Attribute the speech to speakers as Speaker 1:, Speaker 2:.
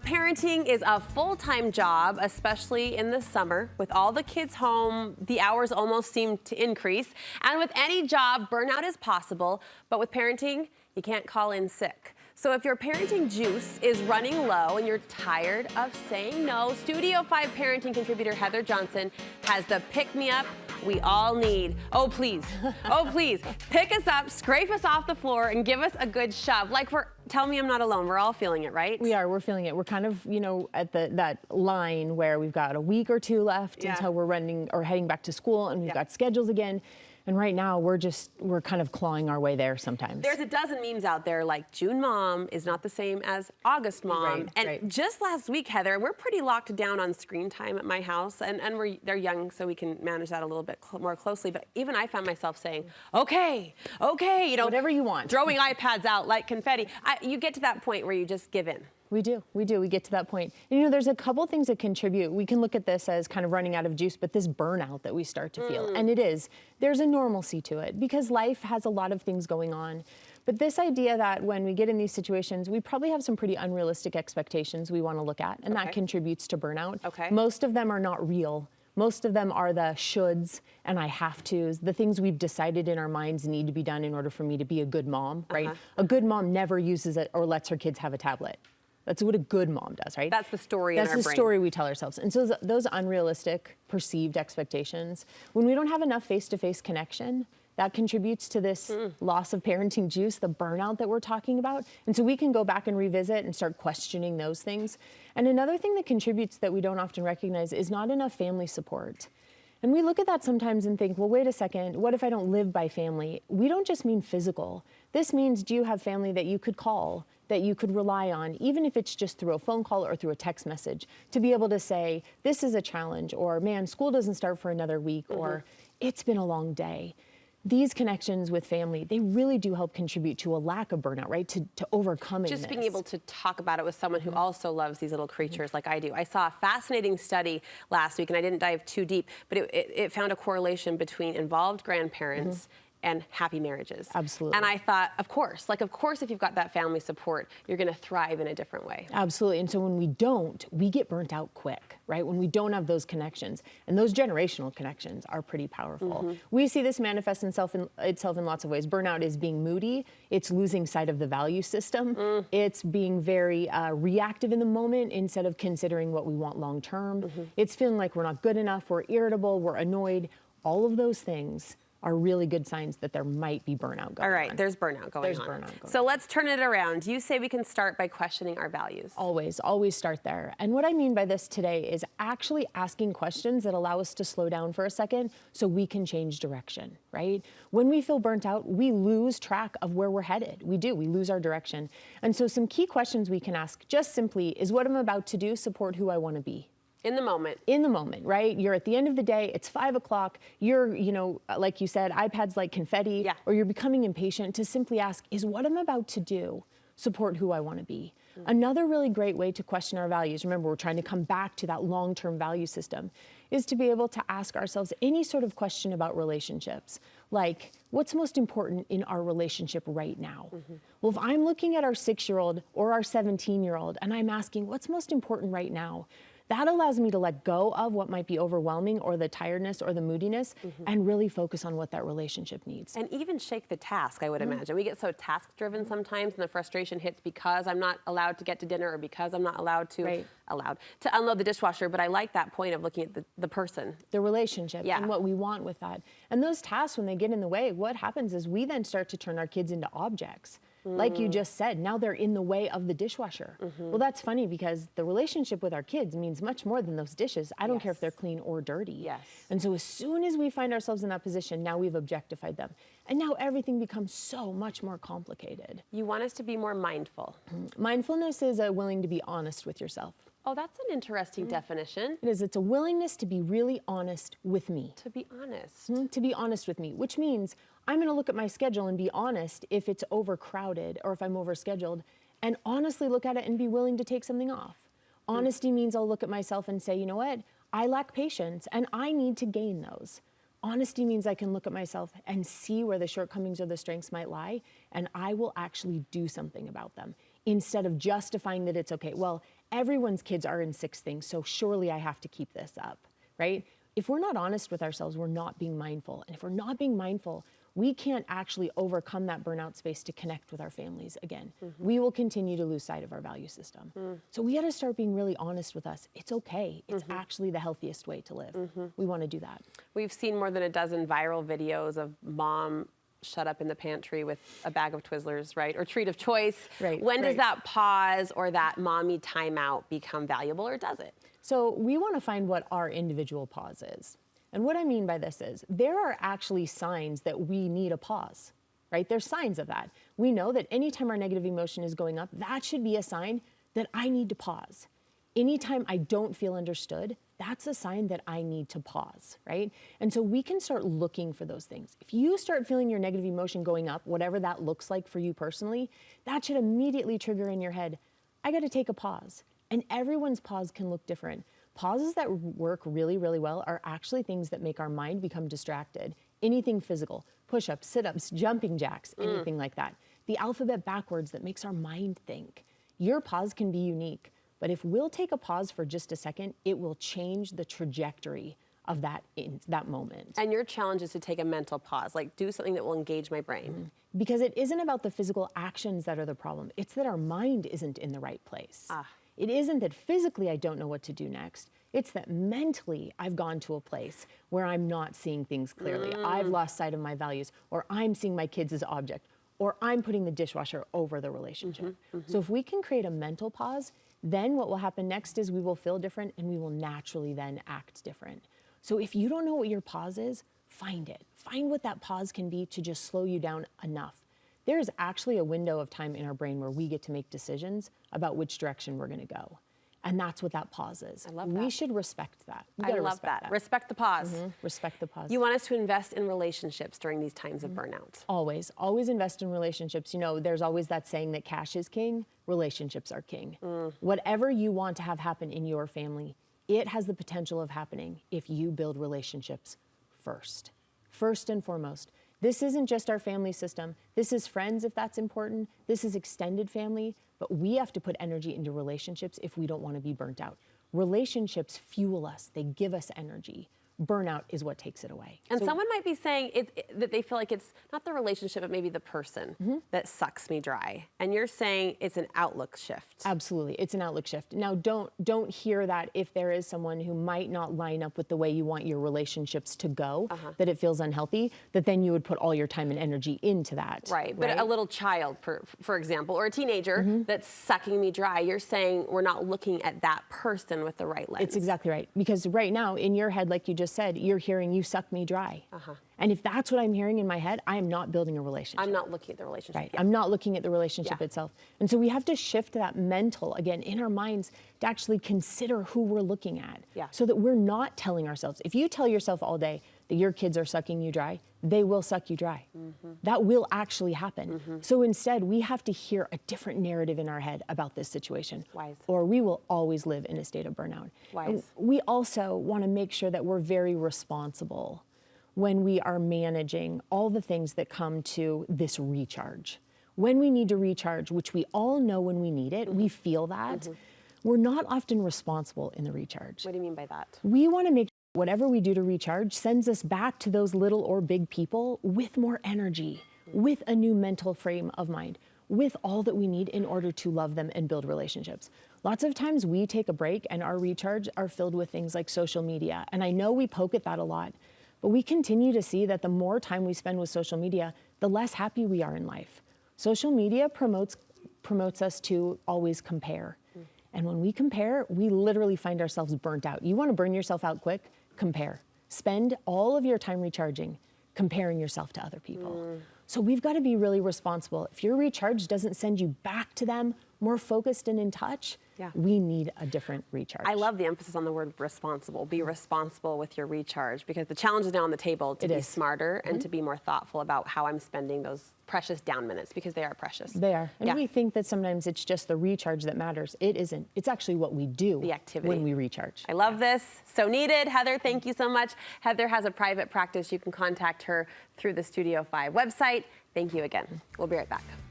Speaker 1: parenting is a full-time job, especially in the summer. With all the kids home, the hours almost seem to increase. And with any job, burnout is possible. But with parenting, you can't call in sick. So if your parenting juice is running low and you're tired of saying no, Studio 5 parenting contributor Heather Johnson has the pick-me-up we all need. Oh, please. Oh, please. Pick us up, scrape us off the floor, and give us a good shove. Tell me I'm not alone. We're all feeling it, right?
Speaker 2: We are. We're feeling it. We're kind of, at that line where we've got a week or two left until we're heading back to school, and we've got schedules again. And right now, we're kind of clawing our way there sometimes.
Speaker 1: There's a dozen memes out there like June mom is not the same as August mom. Just last week, Heather, we're pretty locked down on screen time at my house, and they're young, so we can manage that a little bit more closely. But even I found myself saying, okay,
Speaker 2: whatever you want.
Speaker 1: Throwing iPads out like confetti. You get to that point where you just give in.
Speaker 2: We do. We get to that point. And, there's a couple things that contribute. We can look at this as kind of running out of juice, but this burnout that we start to feel, and there's a normalcy to it because life has a lot of things going on. But this idea that when we get in these situations, we probably have some pretty unrealistic expectations we want to look at, and that contributes to burnout. Most of them are not real. Most of them are the shoulds and I have tos, the things we've decided in our minds need to be done in order for me to be a good mom, right? A good mom never uses it or lets her kids have a tablet. That's what a good mom does, right?
Speaker 1: That's the story in our brain.
Speaker 2: That's the story we tell ourselves. And so those unrealistic perceived expectations, when we don't have enough face-to-face connection, that contributes to this loss of parenting juice, the burnout that we're talking about. And so we can go back and revisit and start questioning those things. And another thing that contributes that we don't often recognize is not enough family support. And we look at that sometimes and think, well, wait a second, what if I don't live by family? We don't just mean physical. This means, do you have family that you could call, that you could rely on, even if it's just through a phone call or through a text message, to be able to say, this is a challenge, or man, school doesn't start for another week, or it's been a long day. These connections with family, they really do help contribute to a lack of burnout, right? To overcoming
Speaker 1: Just
Speaker 2: this.
Speaker 1: being able to talk about it with someone who also loves these little creatures like I do. I saw a fascinating study last week, and I didn't dive too deep, but it found a correlation between involved grandparents and happy marriages.
Speaker 2: Absolutely.
Speaker 1: And I thought, of course, if you've got that family support, you're going to thrive in a different way.
Speaker 2: Absolutely. And so when we don't, we get burnt out quick, right? When we don't have those connections, and those generational connections are pretty powerful. We see this manifest itself in lots of ways. Burnout is being moody. It's losing sight of the value system. It's being very reactive in the moment instead of considering what we want long term. It's feeling like we're not good enough, we're irritable, we're annoyed. All of those things are really good signs that there might be burnout going on.
Speaker 1: All right, there's burnout going on. So let's turn it around. You say we can start by questioning our values.
Speaker 2: Always start there. And what I mean by this today is actually asking questions that allow us to slow down for a second so we can change direction, right? When we feel burnt out, we lose track of where we're headed. We lose our direction. And so some key questions we can ask just simply is what I'm about to do support who I want to be?
Speaker 1: In the moment.
Speaker 2: In the moment, right? You're at the end of the day, it's 5 o'clock, you're, like you said, iPads like confetti, or you're becoming impatient to simply ask, is what I'm about to do support who I want to be? Another really great way to question our values, remember we're trying to come back to that long-term value system, is to be able to ask ourselves any sort of question about relationships. Like, what's most important in our relationship right now? Well, if I'm looking at our 6-year-old or our 17-year-old and I'm asking, what's most important right now? That allows me to let go of what might be overwhelming or the tiredness or the moodiness and really focus on what that relationship needs.
Speaker 1: And even shake the task, I would imagine. We get so task-driven sometimes and the frustration hits because I'm not allowed to get to dinner or because I'm not allowed to unload the dishwasher. But I like that point of looking at the person.
Speaker 2: The relationship and what we want with that. And those tasks, when they get in the way, what happens is we then start to turn our kids into objects. Like you just said, now they're in the way of the dishwasher. Well, that's funny because the relationship with our kids means much more than those dishes. I don't care if they're clean or dirty. And so as soon as we find ourselves in that position, now we've objectified them. And now everything becomes so much more complicated.
Speaker 1: You want us to be more mindful.
Speaker 2: Mindfulness is willing to be honest with yourself.
Speaker 1: Oh, that's an interesting definition.
Speaker 2: It is. It's a willingness to be really honest with me.
Speaker 1: To be honest.
Speaker 2: To be honest with me, which means I'm going to look at my schedule and be honest if it's overcrowded or if I'm overscheduled, and honestly look at it and be willing to take something off. Honesty means I'll look at myself and say, you know what? I lack patience and I need to gain those. Honesty means I can look at myself and see where the shortcomings or the strengths might lie, and I will actually do something about them. instead of justifying that it's okay. Well, everyone's kids are in sixth thing, so surely I have to keep this up, right? If we're not honest with ourselves, we're not being mindful. And if we're not being mindful, we can't actually overcome that burnout space to connect with our families again. We will continue to lose sight of our value system. So we got to start being really honest with us. It's okay. It's actually the healthiest way to live. We want to do that.
Speaker 1: We've seen more than a dozen viral videos of mom shut up in the pantry with a bag of Twizzlers, right? Or treat of choice.
Speaker 2: Right,
Speaker 1: When does
Speaker 2: right.
Speaker 1: that pause or that mommy timeout become valuable, or does it?
Speaker 2: So we want to find what our individual pause is. And what I mean by this is there are actually signs that we need a pause, right? There's signs of that. We know that anytime our negative emotion is going up, that should be a sign that I need to pause. Anytime I don't feel understood, that's a sign that I need to pause, right? And so we can start looking for those things. If you start feeling your negative emotion going up, whatever that looks like for you personally, that should immediately trigger in your head, I got to take a pause. And everyone's pause can look different. Pauses that work really, really well are actually things that make our mind become distracted. Anything physical, push-ups, sit-ups, jumping jacks, anything like that. The alphabet backwards that makes our mind think. Your pause can be unique, but if we'll take a pause for just a second, it will change the trajectory of that in that moment.
Speaker 1: And your challenge is to take a mental pause, like do something that will engage my brain.
Speaker 2: Because it isn't about the physical actions that are the problem. It's that our mind isn't in the right place. It isn't that physically I don't know what to do next. It's that mentally I've gone to a place where I'm not seeing things clearly. I've lost sight of my values, or I'm seeing my kids as object, or I'm putting the dishwasher over the relationship. So if we can create a mental pause, then what will happen next is we will feel different and we will naturally then act different. So if you don't know what your pause is, find it. Find what that pause can be to just slow you down enough. There is actually a window of time in our brain where we get to make decisions about which direction we're going to go. And that's what that pause is.
Speaker 1: I love that.
Speaker 2: We should respect that.
Speaker 1: I love that. Respect the pause.
Speaker 2: Respect the pause.
Speaker 1: You want us to invest in relationships during these times of burnout.
Speaker 2: Always invest in relationships. You know, there's always that saying that cash is king, relationships are king. Whatever you want to have happen in your family, it has the potential of happening if you build relationships first. First and foremost. This isn't just our family system. This is friends, if that's important. This is extended family. But we have to put energy into relationships if we don't want to be burnt out. Relationships fuel us. They give us energy. Burnout is what takes it away.
Speaker 1: And someone might be saying that they feel like it's not the relationship, but maybe the person that sucks me dry. And you're saying it's an outlook shift.
Speaker 2: Absolutely, it's an outlook shift. Now, don't hear that if there is someone who might not line up with the way you want your relationships to go, that it feels unhealthy, that then you would put all your time and energy into that.
Speaker 1: Right, but a little child, for example, or a teenager that's sucking me dry, you're saying we're not looking at that person with the right lens.
Speaker 2: It's exactly right. Because right now, in your head, like you just said, you're hearing you suck me dry. And if that's what I'm hearing in my head, I am not building a relationship.
Speaker 1: I'm not looking at the relationship.
Speaker 2: Right. I'm not looking at the relationship itself. And so we have to shift that mental, again, in our minds to actually consider who we're looking at. So that we're not telling ourselves. If you tell yourself all day that your kids are sucking you dry, they will suck you dry. That will actually happen. So instead, we have to hear a different narrative in our head about this situation.
Speaker 1: Wise.
Speaker 2: Or we will always live in a state of burnout.
Speaker 1: Wise.
Speaker 2: And we also want to make sure that we're very responsible when we are managing all the things that come to this recharge. When we need to recharge, which we all know when we need it, we feel that, we're not often responsible in the recharge.
Speaker 1: What do you mean by that?
Speaker 2: We want to make sure whatever we do to recharge sends us back to those little or big people with more energy, with a new mental frame of mind, with all that we need in order to love them and build relationships. Lots of times we take a break and our recharge are filled with things like social media. And I know we poke at that a lot, but we continue to see that the more time we spend with social media, the less happy we are in life. Social media promotes us to always compare. And when we compare, we literally find ourselves burnt out. You want to burn yourself out quick? Compare. Spend all of your time recharging, comparing yourself to other people. So we've got to be really responsible. If your recharge doesn't send you back to them, more focused and in touch, we need a different recharge.
Speaker 1: I love the emphasis on the word responsible. Be responsible with your recharge, because the challenge is now on the table to be smarter and to be more thoughtful about how I'm spending those precious down minutes, because they are precious.
Speaker 2: They are. And we think that sometimes it's just the recharge that matters. It isn't. It's actually what we do,
Speaker 1: the activity,
Speaker 2: when we recharge.
Speaker 1: I love this. So needed. Heather, thank you so much. Heather has a private practice. You can contact her through the Studio 5 website. Thank you again. We'll be right back.